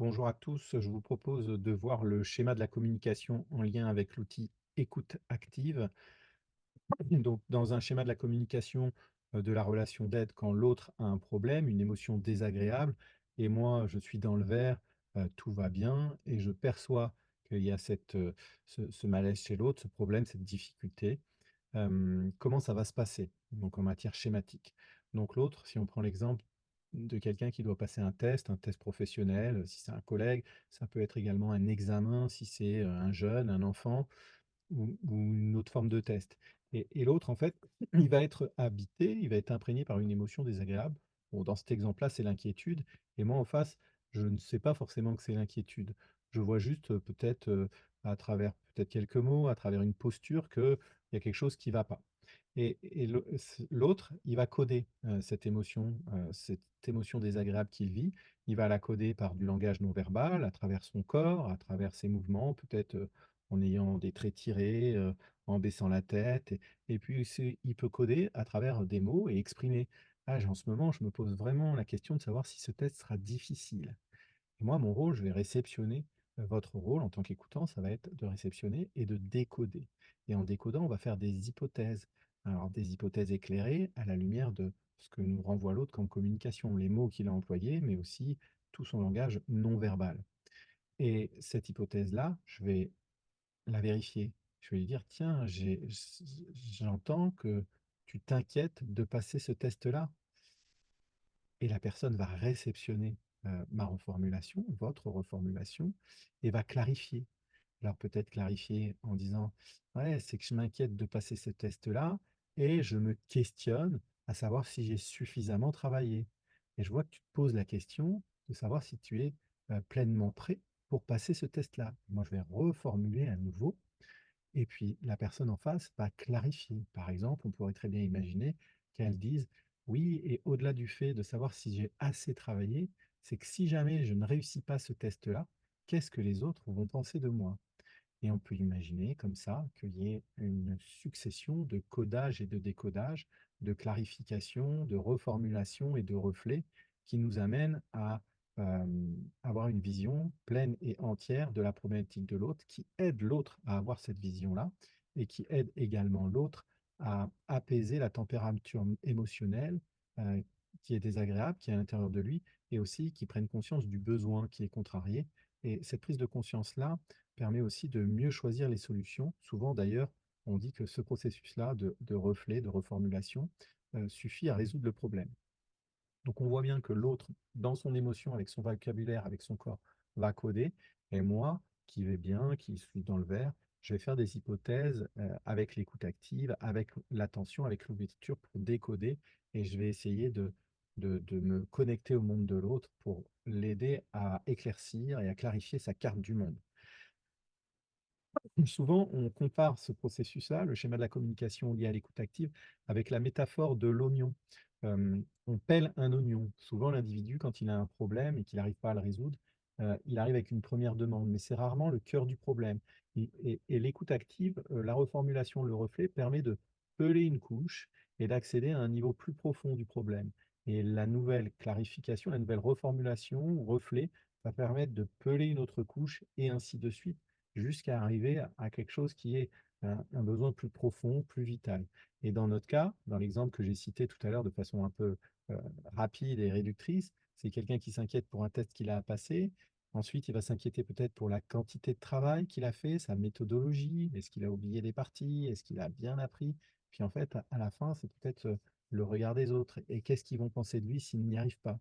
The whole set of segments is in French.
Bonjour à tous, je vous propose de voir le schéma de la communication en lien avec l'outil écoute active. Donc, dans un schéma de la communication de la relation d'aide, quand l'autre a un problème, une émotion désagréable, et moi je suis dans le vert, tout va bien, et je perçois qu'il y a ce malaise chez l'autre, ce problème, cette difficulté. Comment ça va se passer? Donc en matière schématique. Donc l'autre, si on prend l'exemple de quelqu'un qui doit passer un test professionnel, si c'est un collègue, ça peut être également un examen si c'est, un jeune, un enfant ou une autre forme de test. Et l'autre, en fait, il va être habité, il va être imprégné par une émotion désagréable. Bon, dans cet exemple-là, c'est l'inquiétude et moi, en face, je ne sais pas forcément que c'est l'inquiétude. Je vois juste, peut-être, à travers peut-être quelques mots, à travers une posture qu'il y a quelque chose qui ne va pas. L'autre, il va coder, cette émotion désagréable qu'il vit. Il va la coder par du langage non verbal, à travers son corps, à travers ses mouvements, peut-être, en ayant des traits tirés, en baissant la tête et puis il peut coder à travers des mots et exprimer: «Ah, en ce moment, je me pose vraiment la question de savoir si ce test sera difficile». Et moi, mon rôle, je vais réceptionner, votre rôle en tant qu'écoutant, ça va être de réceptionner et de décoder. Et en décodant, on va faire des hypothèses. Alors des hypothèses éclairées à la lumière de ce que nous renvoie l'autre comme communication, les mots qu'il a employés, mais aussi tout son langage non verbal. Et cette hypothèse-là, je vais la vérifier. Je vais lui dire: «Tiens, j'entends que tu t'inquiètes de passer ce test-là». Et la personne va réceptionner, ma reformulation, votre reformulation et va clarifier. Alors peut-être clarifier en disant: «Ouais, c'est que je m'inquiète de passer ce test-là et je me questionne à savoir si j'ai suffisamment travaillé». Et je vois que tu te poses la question de savoir si tu es, pleinement prêt pour passer ce test-là. Moi, je vais reformuler à nouveau et puis la personne en face va clarifier. Par exemple, on pourrait très bien imaginer qu'elle dise: «Oui, et au-delà du fait de savoir si j'ai assez travaillé, c'est que si jamais je ne réussis pas ce test-là, qu'est-ce que les autres vont penser de moi?» Et on peut imaginer comme ça qu'il y ait une succession de codage et de décodage, de clarification, de reformulation et de reflets qui nous amènent à avoir une vision pleine et entière de la problématique de l'autre, qui aide l'autre à avoir cette vision-là et qui aide également l'autre à apaiser la température émotionnelle euh, qui est désagréable, qui est à l'intérieur de lui, et aussi qui prenne conscience du besoin qui est contrarié. Et cette prise de conscience-là, permet aussi de mieux choisir les solutions. Souvent d'ailleurs, on dit que ce processus-là de reflet, de reformulation, suffit à résoudre le problème. Donc on voit bien que l'autre, dans son émotion, avec son vocabulaire, avec son corps, va coder, et moi, qui vais bien, qui suis dans le vert, je vais faire des hypothèses avec l'écoute active, avec l'attention, avec l'ouverture pour décoder, et je vais essayer de me connecter au monde de l'autre pour l'aider à éclaircir et à clarifier sa carte du monde. Souvent, on compare ce processus-là, le schéma de la communication lié à l'écoute active, avec la métaphore de l'oignon. On pèle un oignon. Souvent, l'individu, quand il a un problème et qu'il n'arrive pas à le résoudre, il arrive avec une première demande, mais c'est rarement le cœur du problème. Et l'écoute active, la reformulation, le reflet, permet de peler une couche et d'accéder à un niveau plus profond du problème. Et la nouvelle clarification, la nouvelle reformulation ou reflet va permettre de peler une autre couche et ainsi de suite jusqu'à arriver à quelque chose qui est un besoin plus profond, plus vital. Et dans notre cas, dans l'exemple que j'ai cité tout à l'heure de façon un peu euh, rapide et réductrice, c'est quelqu'un qui s'inquiète pour un test qu'il a à passer. Ensuite, il va s'inquiéter peut-être pour la quantité de travail qu'il a fait, sa méthodologie, est-ce qu'il a oublié des parties, est-ce qu'il a bien appris. Puis en fait, à la fin, c'est peut-être le regard des autres et qu'est-ce qu'ils vont penser de lui s'il n'y arrive pas.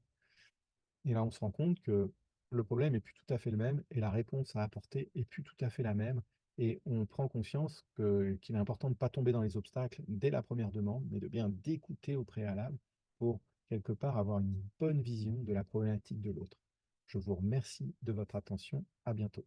Et là, on se rend compte que le problème est plus tout à fait le même et la réponse à apporter est plus tout à fait la même. Et on prend conscience qu'il est important de ne pas tomber dans les obstacles dès la première demande, mais de bien d'écouter au préalable pour quelque part avoir une bonne vision de la problématique de l'autre. Je vous remercie de votre attention. À bientôt.